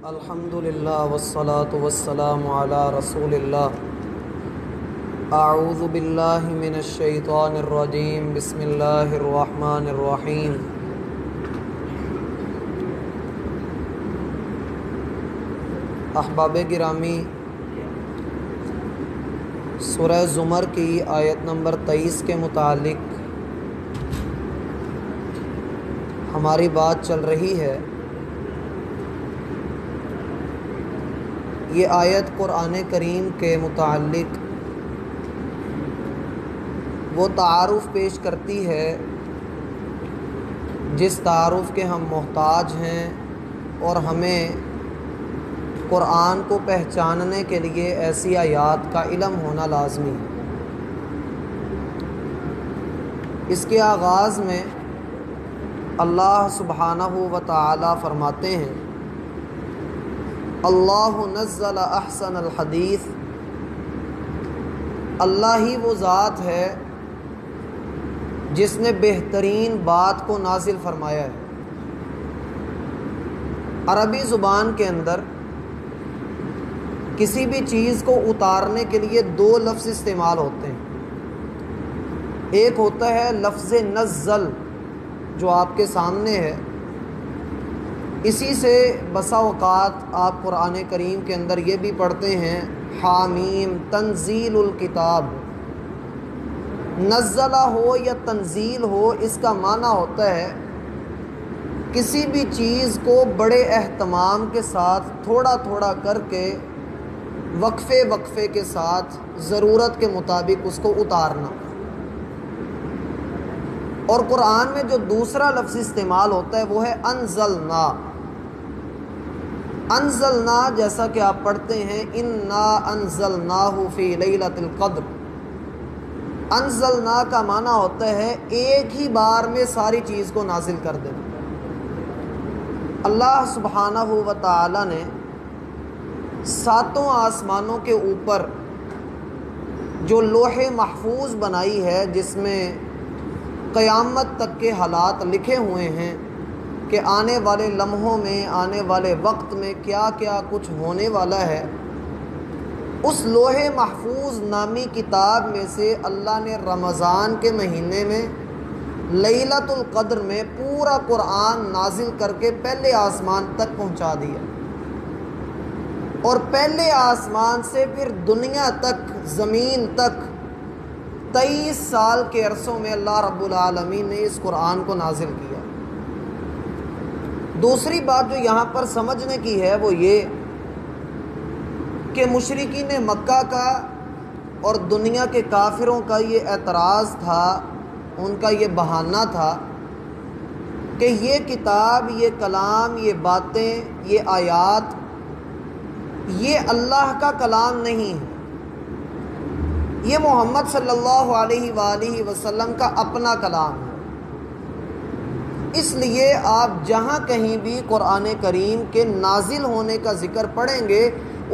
الحمدللہ والصلاة والسلام علی رسول اللہ۔ اعوذ باللہ من الشیطان الرجیم، بسم اللہ الرحمن الرحیم۔ احباب گرامی، سورہ زمر کی آیت نمبر 23 کے متعلق ہماری بات چل رہی ہے۔ یہ آیت قرآن کریم کے متعلق وہ تعارف پیش کرتی ہے جس تعارف کے ہم محتاج ہیں، اور ہمیں قرآن کو پہچاننے کے لیے ایسی آیات کا علم ہونا لازمی ہے۔ اس کے آغاز میں اللہ سبحانہ و تعالی فرماتے ہیں: اللہ نزل احسن الحدیث، اللہ ہی وہ ذات ہے جس نے بہترین بات کو نازل فرمایا ہے۔ عربی زبان کے اندر کسی بھی چیز کو اتارنے کے لیے دو لفظ استعمال ہوتے ہیں۔ ایک ہوتا ہے لفظ نزل جو آپ کے سامنے ہے، اسی سے بسا اوقات آپ قرآن کریم کے اندر یہ بھی پڑھتے ہیں حامیم تنزیل الکتاب۔ نزلہ ہو یا تنزیل ہو، اس کا معنی ہوتا ہے کسی بھی چیز کو بڑے اہتمام کے ساتھ تھوڑا تھوڑا کر کے وقفے وقفے کے ساتھ ضرورت کے مطابق اس کو اتارنا۔ اور قرآن میں جو دوسرا لفظ استعمال ہوتا ہے وہ ہے انزلنا۔ انزلنا جیسا کہ آپ پڑھتے ہیں انا انزلناہ فی لیلۃ القدر۔ انزلنا کا معنی ہوتا ہے ایک ہی بار میں ساری چیز کو نازل کر دینا۔ اللہ سبحانہ و تعالی نے ساتوں آسمانوں کے اوپر جو لوح محفوظ بنائی ہے، جس میں قیامت تک کے حالات لکھے ہوئے ہیں کہ آنے والے لمحوں میں، آنے والے وقت میں کیا کیا کچھ ہونے والا ہے، اس لوح محفوظ نامی کتاب میں سے اللہ نے رمضان کے مہینے میں لیلۃ القدر میں پورا قرآن نازل کر کے پہلے آسمان تک پہنچا دیا، اور پہلے آسمان سے پھر دنیا تک، زمین تک 23 سال کے عرصوں میں اللہ رب العالمین نے اس قرآن کو نازل کیا۔ دوسری بات جو یہاں پر سمجھنے کی ہے وہ یہ کہ مشرکین مکہ کا اور دنیا کے کافروں کا یہ اعتراض تھا، ان کا یہ بہانہ تھا کہ یہ کتاب، یہ کلام، یہ باتیں، یہ آیات، یہ اللہ کا کلام نہیں ہے، یہ محمد صلی اللہ علیہ وآلہ وسلم کا اپنا کلام ہے۔ اس لیے آپ جہاں کہیں بھی قرآن کریم کے نازل ہونے کا ذکر پڑھیں گے،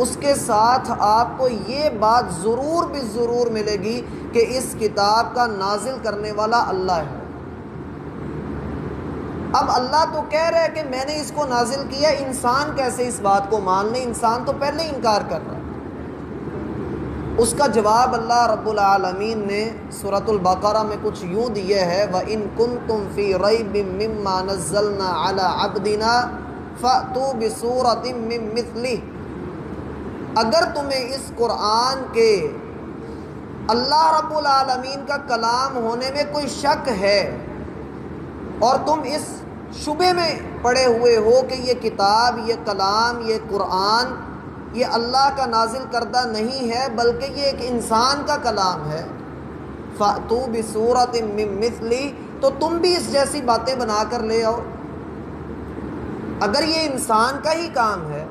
اس کے ساتھ آپ کو یہ بات ضرور بھی ضرور ملے گی کہ اس کتاب کا نازل کرنے والا اللہ ہے۔ اب اللہ تو کہہ رہا ہے کہ میں نے اس کو نازل کیا، انسان کیسے اس بات کو مان لے؟ انسان تو پہلے ہی انکار کر رہا ہے۔ اس کا جواب اللہ رب العالمین نے سورۃ البقرہ میں کچھ یوں دیا ہے: وَإِن كُنتُمْ فِي رَيْبٍ مِّمَّا نَزَّلْنَا عَلَىٰ عَبْدِنَا فَأْتُوا بِسُورَةٍ مِّن مِّثْلِهِ۔ اگر تمہیں اس قرآن کے اللہ رب العالمین کا کلام ہونے میں کوئی شک ہے، اور تم اس شبے میں پڑے ہوئے ہو کہ یہ کتاب، یہ کلام، یہ قرآن، یہ اللہ کا نازل کردہ نہیں ہے بلکہ یہ ایک انسان کا کلام ہے، فَأْتُوا بِسُورَةٍ مِّن مِّثْلِهِ، تو تم بھی اس جیسی باتیں بنا کر لے آؤ۔ اگر یہ انسان کا ہی کام ہے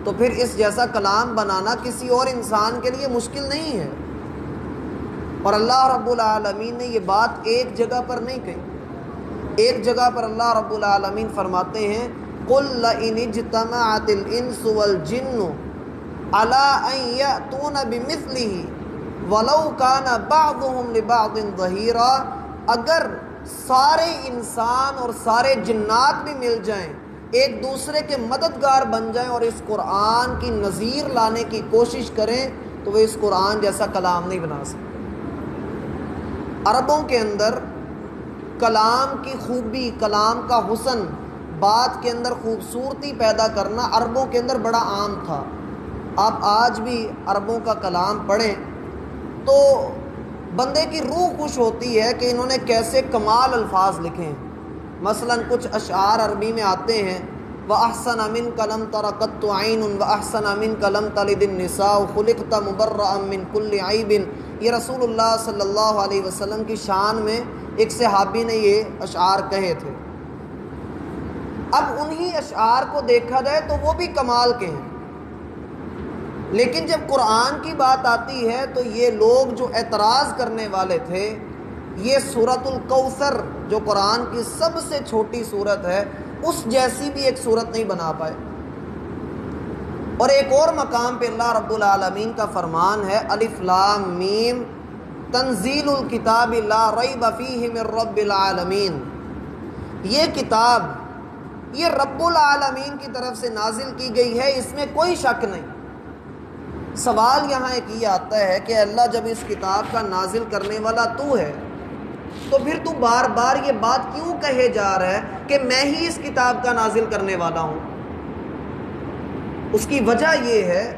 تو پھر اس جیسا کلام بنانا کسی اور انسان کے لیے مشکل نہیں ہے۔ اور اللہ رب العالمین نے یہ بات ایک جگہ پر نہیں کہی۔ ایک جگہ پر اللہ رب العالمین فرماتے ہیں: قُلْ لَئِنِ اجْتَمَعَتِ الْإِنسُ وَالْجِنُّ عَلَىٰ أَن يَأْتُونَ بِمِثْلِهِ وَلَوْ كَانَ بَعْضُهُمْ لِبَعْضٍ ظَهِيرًا، اگر سارے انسان اور سارے جنات بھی مل جائیں ایک دوسرے کے مددگار بن جائیں اور اس قرآن کی نظیر لانے کی کوشش کریں تو وہ اس قرآن جیسا کلام نہیں بنا سکتے۔ عربوں کے اندر کلام کی خوبی، کلام کا حسن، بات کے اندر خوبصورتی پیدا کرنا عربوں کے اندر بڑا عام تھا۔ آپ آج بھی عربوں کا کلام پڑھیں تو بندے کی روح خوش ہوتی ہے کہ انہوں نے کیسے کمال الفاظ لکھے ہیں۔ مثلا کچھ اشعار عربی میں آتے ہیں، وَأَحْسَنَ مِنْكَ لَمْ تَرَ قَطُّ عَيْنٌ وَأَحْسَنَ مِنْكَ لَمْ تَلِدِ النِّسَاءُ خُلِقْتَ مُبَرَّأً مِنْ كُلِّ عَيْبٍ۔ یہ رسول اللہ صلی اللہ علیہ وسلم کی شان میں ایک صحابی نے یہ اشعار کہے تھے۔ اب انہی اشعار کو دیکھا جائے تو وہ بھی کمال کے ہیں، لیکن جب قرآن کی بات آتی ہے تو یہ لوگ جو اعتراض کرنے والے تھے، یہ سورۃ الکوثر جو قرآن کی سب سے چھوٹی سورت ہے اس جیسی بھی ایک سورت نہیں بنا پائے۔ اور ایک اور مقام پہ اللہ رب العالمین کا فرمان ہے، الف لام میم تنزیل الکتاب لا ریب فیہ من رب العالمین۔ یہ کتاب یہ رب العالمین کی طرف سے نازل کی گئی ہے، اس میں کوئی شک نہیں۔ سوال یہاں ایک یہ آتا ہے کہ اللہ جب اس کتاب کا نازل کرنے والا تو ہے تو پھر تو بار بار یہ بات کیوں کہے جا رہا ہے کہ میں ہی اس کتاب کا نازل کرنے والا ہوں؟ اس کی وجہ یہ ہے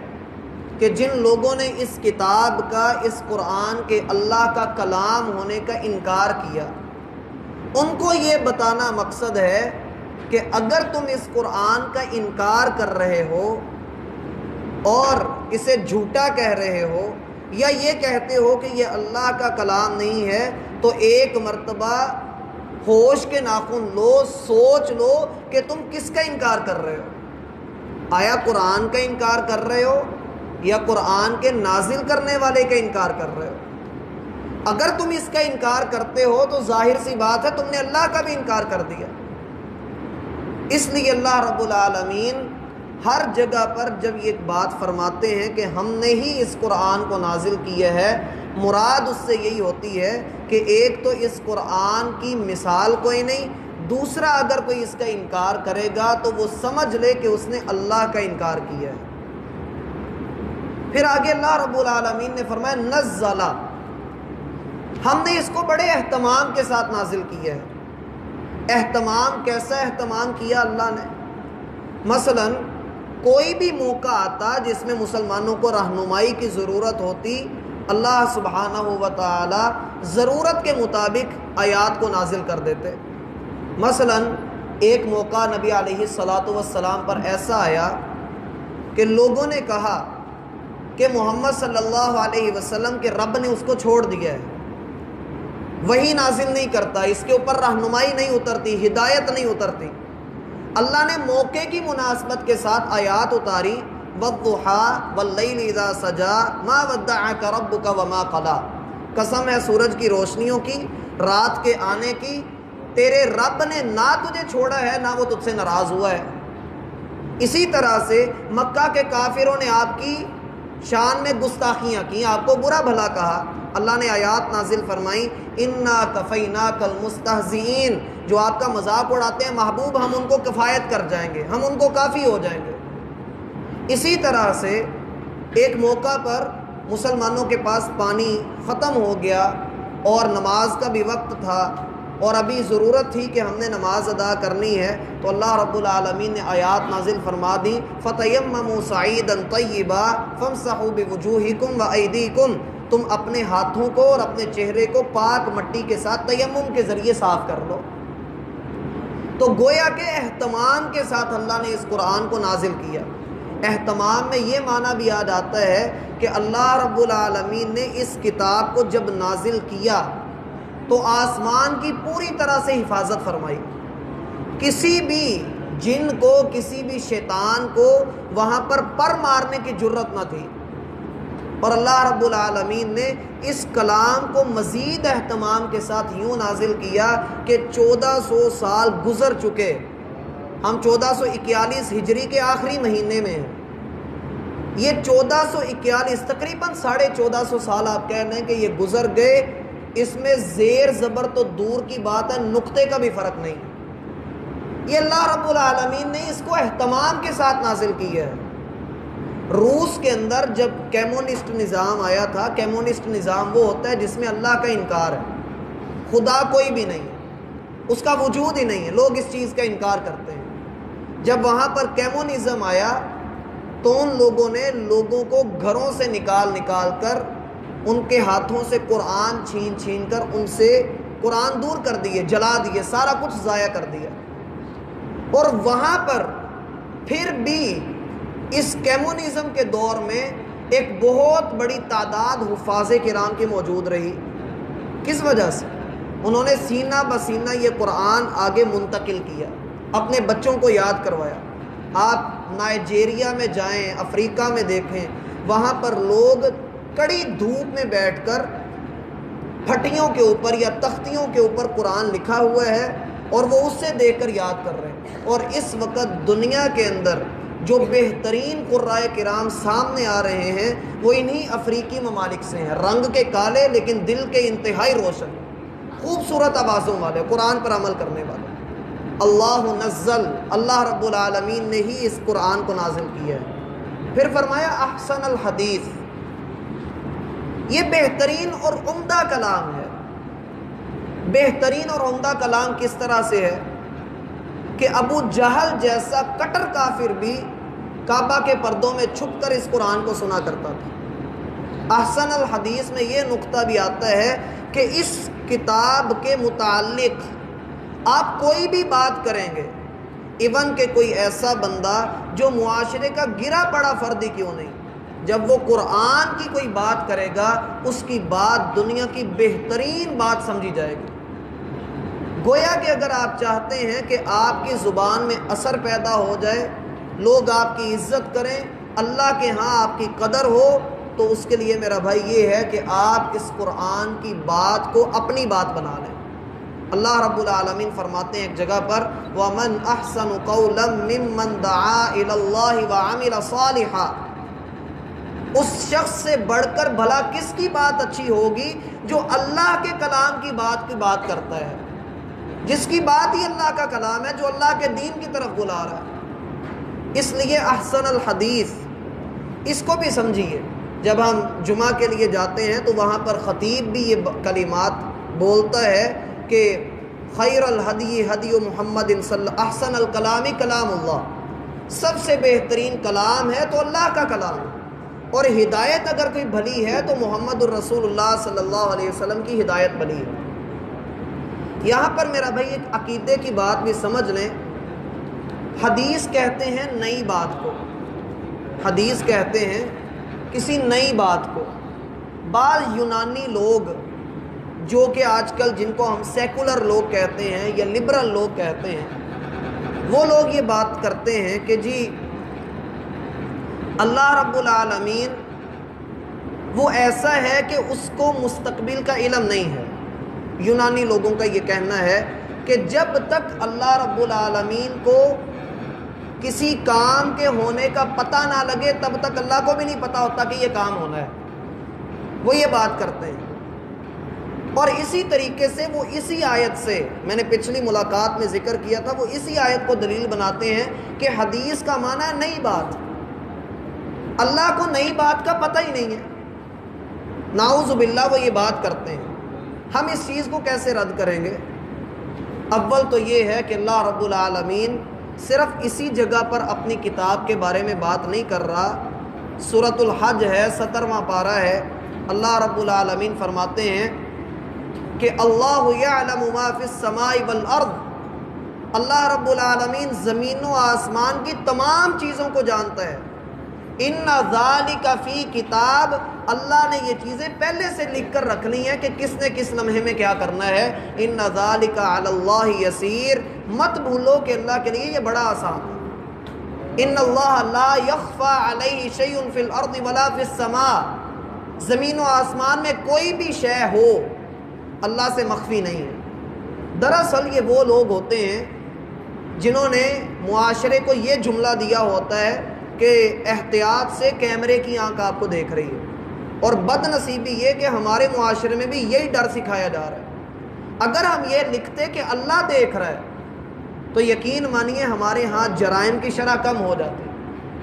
کہ جن لوگوں نے اس کتاب کا، اس قرآن کے اللہ کا کلام ہونے کا انکار کیا، ان کو یہ بتانا مقصد ہے کہ اگر تم اس قرآن کا انکار کر رہے ہو اور اسے جھوٹا کہہ رہے ہو یا یہ کہتے ہو کہ یہ اللہ کا کلام نہیں ہے، تو ایک مرتبہ ہوش کے ناخن لو، سوچ لو کہ تم کس کا انکار کر رہے ہو۔ آیا قرآن کا انکار کر رہے ہو یا قرآن کے نازل کرنے والے کا انکار کر رہے ہو؟ اگر تم اس کا انکار کرتے ہو تو ظاہر سی بات ہے تم نے اللہ کا بھی انکار کر دیا۔ اس لیے اللہ رب العالمین ہر جگہ پر جب یہ بات فرماتے ہیں کہ ہم نے ہی اس قرآن کو نازل کیا ہے، مراد اس سے یہی ہوتی ہے کہ ایک تو اس قرآن کی مثال کوئی نہیں، دوسرا اگر کوئی اس کا انکار کرے گا تو وہ سمجھ لے کہ اس نے اللہ کا انکار کیا ہے۔ پھر آگے اللہ رب العالمین نے فرمایا نزل، ہم نے اس کو بڑے اہتمام کے ساتھ نازل کیا ہے۔ اہتمام، کیسا اہتمام کیا اللہ نے؟ مثلاً کوئی بھی موقع آتا جس میں مسلمانوں کو رہنمائی کی ضرورت ہوتی، اللہ سبحانہ و تعالی ضرورت کے مطابق آیات کو نازل کر دیتے۔ مثلاً ایک موقع نبی علیہ الصلاۃ والسلام پر ایسا آیا کہ لوگوں نے کہا کہ محمد صلی اللہ علیہ وسلم کے رب نے اس کو چھوڑ دیا ہے، وہی نازل نہیں کرتا، اس کے اوپر رہنمائی نہیں اترتی، ہدایت نہیں اترتی۔ اللہ نے موقع کی مناسبت کے ساتھ آیات اتاری، وَالضُّحَىٰ وَاللَّيْلِ إِذَا سَجَىٰ مَا وَدَّعَكَ رَبُّكَ وَمَا قَلَىٰ۔ قسم ہے سورج کی روشنیوں کی، رات کے آنے کی، تیرے رب نے نہ تجھے چھوڑا ہے نہ وہ تجھ سے ناراض ہوا ہے۔ اسی طرح سے مکہ کے کافروں نے آپ کی شان میں گستاخیاں کی، آپ کو برا بھلا کہا، اللہ نے آیات نازل فرمائی، اِنَّا كَفَيْنَاكَ الْمُسْتَهْزِئِينَ، جو آپ کا مذاق اڑاتے ہیں محبوب ہم ان کو کفایت کر جائیں گے، ہم ان کو کافی ہو جائیں گے۔ اسی طرح سے ایک موقع پر مسلمانوں کے پاس پانی ختم ہو گیا اور نماز کا بھی وقت تھا اور ابھی ضرورت تھی کہ ہم نے نماز ادا کرنی ہے، تو اللہ رب العالمین نے آیات نازل فرما دی، فَتَيَمَّمُوا صَعِيدًا طَيِّبًا فَامْسَحُوا بِوُجُوهِكُمْ وَأَيْدِيكُمْ، تم اپنے ہاتھوں کو اور اپنے چہرے کو پاک مٹی کے ساتھ تیمم کے ذریعے صاف کر لو۔ تو گویا کہ اہتمام کے ساتھ اللہ نے اس قرآن کو نازل کیا۔ اہتمام میں یہ معنی بھی یاد آتا ہے کہ اللہ رب العالمین نے اس کتاب کو جب نازل کیا تو آسمان کی پوری طرح سے حفاظت فرمائی، کسی بھی جن کو، کسی بھی شیطان کو وہاں پر مارنے کی جرت نہ تھی۔ اور اللہ رب العالمین نے اس کلام کو مزید اہتمام کے ساتھ یوں نازل کیا کہ 1400 سال گزر چکے، ہم 1441 ہجری کے آخری مہینے میں ہیں، یہ 1441 تقریباً 1450 سال آپ کہہ رہے ہیں کہ یہ گزر گئے، اس میں زیر زبر تو دور کی بات ہے، نقطے کا بھی فرق نہیں۔ یہ اللہ رب العالمین نے اس کو اہتمام کے ساتھ نازل کیا ہے۔ روس کے اندر جب کمیونسٹ نظام آیا تھا، کمیونسٹ نظام وہ ہوتا ہے جس میں اللہ کا انکار ہے، خدا کوئی بھی نہیں ہے، اس کا وجود ہی نہیں ہے، لوگ اس چیز کا انکار کرتے ہیں۔ جب وہاں پر کمیونزم آیا تو ان لوگوں نے لوگوں کو گھروں سے نکال کر ان کے ہاتھوں سے قرآن چھین کر ان سے قرآن دور کر دیے، جلا دیے، سارا کچھ ضائع کر دیا۔ اور وہاں پر پھر بھی اس کمیونزم کے دور میں ایک بہت بڑی تعداد حفاظ کرام کی موجود رہی۔ کس وجہ سے؟ انہوں نے سینہ بسینہ یہ قرآن آگے منتقل کیا، اپنے بچوں کو یاد کروایا۔ آپ نائجیریا میں جائیں، افریقہ میں دیکھیں، وہاں پر لوگ کڑی دھوپ میں بیٹھ کر پھٹیوں کے اوپر یا تختیوں کے اوپر قرآن لکھا ہوا ہے اور وہ اس سے دیکھ کر یاد کر رہے ہیں۔ اور اس وقت دنیا کے اندر جو بہترین قرائے کرام سامنے آ رہے ہیں وہ انہی افریقی ممالک سے ہیں، رنگ کے کالے لیکن دل کے انتہائی روشن، خوبصورت آوازوں والے، قرآن پر عمل کرنے والے۔ اللہ نزل، اللہ رب العالمین نے ہی اس قرآن کو نازل کیا ہے۔ پھر فرمایا احسن الحدیث، یہ بہترین اور عمدہ کلام ہے۔ بہترین اور عمدہ کلام کس طرح سے ہے کہ ابو جہل جیسا کٹر کافر بھی کعبہ کے پردوں میں چھپ کر اس قرآن کو سنا کرتا تھا۔ احسن الحدیث میں یہ نقطہ بھی آتا ہے کہ اس کتاب کے متعلق آپ کوئی بھی بات کریں گے، ایون کہ کوئی ایسا بندہ جو معاشرے کا گرا پڑا فرد ہی کیوں نہیں، جب وہ قرآن کی کوئی بات کرے گا اس کی بات دنیا کی بہترین بات سمجھی جائے گی۔ گویا کہ اگر آپ چاہتے ہیں کہ آپ کی زبان میں اثر پیدا ہو جائے، لوگ آپ کی عزت کریں، اللہ کے ہاں آپ کی قدر ہو، تو اس کے لیے میرا بھائی یہ ہے کہ آپ اس قرآن کی بات کو اپنی بات بنا لیں۔ اللہ رب العالمین فرماتے ہیں ایک جگہ پر وَمَنْ أَحْسَنُ قَوْلًا مِّمَّنْ دَعَا إِلَى اللَّهِ وَعَمِلَ صَالِحًا، اس شخص سے بڑھ کر بھلا کس کی بات اچھی ہوگی جو اللہ کے کلام کی بات کرتا ہے، جس کی بات ہی اللہ کا کلام ہے، جو اللہ کے دین کی طرف بلا رہا ہے۔ اس لیے احسن الحدیث، اس کو بھی سمجھیے۔ جب ہم جمعہ کے لیے جاتے ہیں تو وہاں پر خطیب بھی یہ کلمات بولتا ہے کہ خیر الہدی ہدی محمد احسن الکلام کلام اللہ، سب سے بہترین کلام ہے تو اللہ کا کلام، اور ہدایت اگر کوئی بھلی ہے تو محمد الرسول اللہ صلی اللہ علیہ وسلم کی ہدایت بھلی ہے۔ یہاں پر میرا بھائی ایک عقیدے کی بات بھی سمجھ لیں، حدیث کہتے ہیں نئی بات کو، حدیث کہتے ہیں کسی نئی بات کو۔ بعض یونانی لوگ جو کہ آج کل جن کو ہم سیکولر لوگ کہتے ہیں یا لبرل لوگ کہتے ہیں، وہ لوگ یہ بات کرتے ہیں کہ جی اللہ رب العالمین وہ ایسا ہے کہ اس کو مستقبل کا علم نہیں ہے۔ یونانی لوگوں کا یہ کہنا ہے کہ جب تک اللہ رب العالمین کو کسی کام کے ہونے کا پتہ نہ لگے تب تک اللہ کو بھی نہیں پتہ ہوتا کہ یہ کام ہونا ہے، وہ یہ بات کرتے ہیں۔ اور اسی طریقے سے وہ اسی آیت سے، میں نے پچھلی ملاقات میں ذکر کیا تھا، وہ اسی آیت کو دلیل بناتے ہیں کہ حدیث کا معنی ہے نئی بات، اللہ کو نئی بات کا پتہ ہی نہیں ہے۔ نعوذ باللہ وہ یہ بات کرتے ہیں۔ ہم اس چیز کو کیسے رد کریں گے؟ اول تو یہ ہے کہ اللہ رب العالمین صرف اسی جگہ پر اپنی کتاب کے بارے میں بات نہیں کر رہا۔ سورۃ الحج ہے، 17واں پارہ ہے، اللہ رب العالمین فرماتے ہیں کہ اللہ یعلم ما فی السماء والارض، اللہ رب العالمین زمین و آسمان کی تمام چیزوں کو جانتا ہے۔ ان ذالک فی کتاب، اللہ نے یہ چیزیں پہلے سے لکھ کر رکھنی ہے کہ کس نے کس لمحے میں کیا کرنا ہے۔ ان ذالک علی اللہ یسیر، مت بھولو کہ اللہ کے لیے یہ بڑا آسان ہے۔ ان اللہ لا یخفی علیہ شیء فی الارض ولا فی السماء، زمین و آسمان میں کوئی بھی شے ہو اللہ سے مخفی نہیں ہے۔ دراصل یہ وہ لوگ ہوتے ہیں جنہوں نے معاشرے کو یہ جملہ دیا ہوتا ہے کہ احتیاط سے کیمرے کی آنکھ آپ کو دیکھ رہی ہے، اور بد نصیبی یہ کہ ہمارے معاشرے میں بھی یہی ڈر سکھایا جا رہا ہے۔ اگر ہم یہ لکھتے کہ اللہ دیکھ رہا ہے تو یقین مانیے ہمارے ہاں جرائم کی شرح کم ہو جاتی ہے،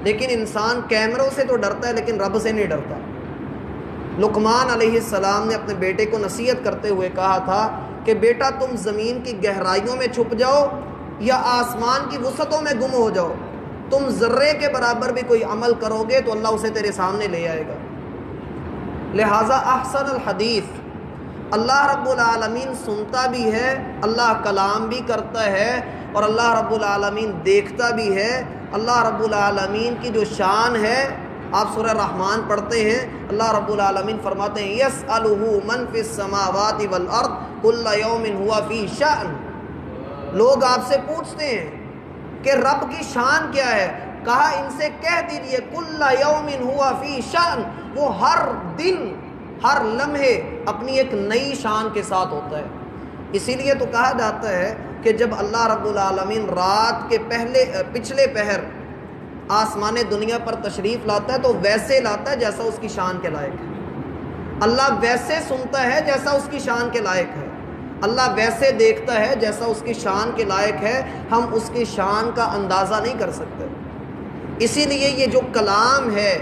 لیکن انسان کیمروں سے تو ڈرتا ہے لیکن رب سے نہیں ڈرتا۔ لقمان علیہ السلام نے اپنے بیٹے کو نصیحت کرتے ہوئے کہا تھا کہ بیٹا تم زمین کی گہرائیوں میں چھپ جاؤ یا آسمان کی وسعتوں میں گم ہو جاؤ، تم ذرے کے برابر بھی کوئی عمل کرو گے تو اللہ اسے تیرے سامنے لے آئے گا۔ لہٰذا احسن الحدیث، اللہ رب العالمین سنتا بھی ہے، اللہ کلام بھی کرتا ہے، اور اللہ رب العالمین دیکھتا بھی ہے۔ اللہ رب العالمین کی جو شان ہے، آپ سورہ رحمان پڑھتے ہیں، اللہ رب العالمین فرماتے ہیں یسألہ من فی السماوات والارض کل یوم ہوا فی شأن۔ لوگ آپ سے پوچھتے ہیں کہ رب کی شان کیا ہے، کہا ان سے کہہ دیجئے کل یوم ہوا فی شأن، وہ ہر دن ہر لمحے اپنی ایک نئی شان کے ساتھ ہوتا ہے۔ اسی لیے تو کہا جاتا ہے کہ جب اللہ رب العالمین رات کے پچھلے پہر آسمان دنیا پر تشریف لاتا ہے تو ویسے لاتا ہے جیسا اس کی شان کے لائق ہے۔ اللہ ویسے سنتا ہے جیسا اس کی شان کے لائق ہے، اللہ ویسے دیکھتا ہے جیسا اس کی شان کے لائق ہے، ہم اس کی شان کا اندازہ نہیں کر سکتے۔ اسی لیے یہ جو کلام ہے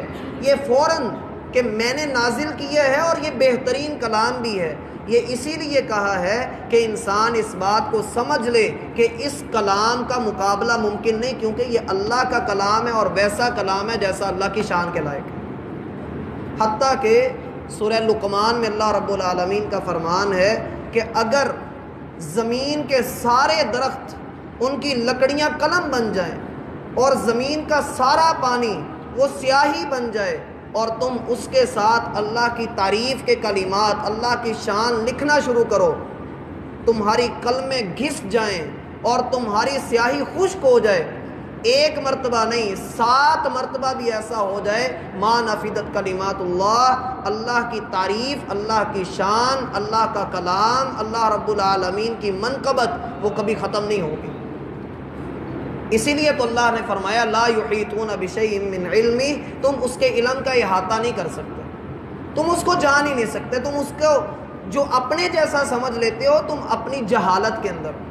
یہ فوراً کہ میں نے نازل کیا ہے، اور یہ بہترین کلام بھی ہے، یہ اسی لیے کہا ہے کہ انسان اس بات کو سمجھ لے کہ اس کلام کا مقابلہ ممکن نہیں، کیونکہ یہ اللہ کا کلام ہے اور ویسا کلام ہے جیسا اللہ کی شان کے لائق ہے۔ حتیٰ کہ سورہ لقمان میں اللہ رب العالمین کا فرمان ہے کہ اگر زمین کے سارے درخت ان کی لکڑیاں قلم بن جائیں اور زمین کا سارا پانی وہ سیاہی بن جائے، اور تم اس کے ساتھ اللہ کی تعریف کے کلمات، اللہ کی شان لکھنا شروع کرو، تمہاری قلمیں گھس جائیں اور تمہاری سیاہی خشک ہو جائے، ایک مرتبہ نہیں 7 مرتبہ بھی ایسا ہو جائے، ما نفدت کلمات اللہ، اللہ کی تعریف، اللہ کی شان، اللہ کا کلام، اللہ رب العالمین کی منقبت وہ کبھی ختم نہیں ہوگی۔ اسی لیے تو اللہ نے فرمایا لا یحیطون بشیء من علمہ، تم اس کے علم کا احاطہ نہیں کر سکتے، تم اس کو جان ہی نہیں سکتے، تم اس کو جو اپنے جیسا سمجھ لیتے ہو تم اپنی جہالت کے اندر۔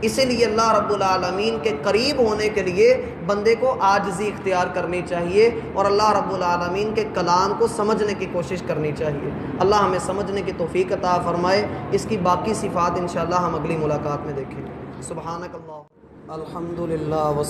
اسی لیے اللہ رب العالمین کے قریب ہونے کے لیے بندے کو عاجزی اختیار کرنی چاہیے، اور اللہ رب العالمین کے کلام کو سمجھنے کی کوشش کرنی چاہیے۔ اللہ ہمیں سمجھنے کی توفیق عطا فرمائے۔ اس کی باقی صفات انشاءاللہ ہم اگلی ملاقات میں دیکھیں گے۔ سبحانک اللہ الحمدللہ۔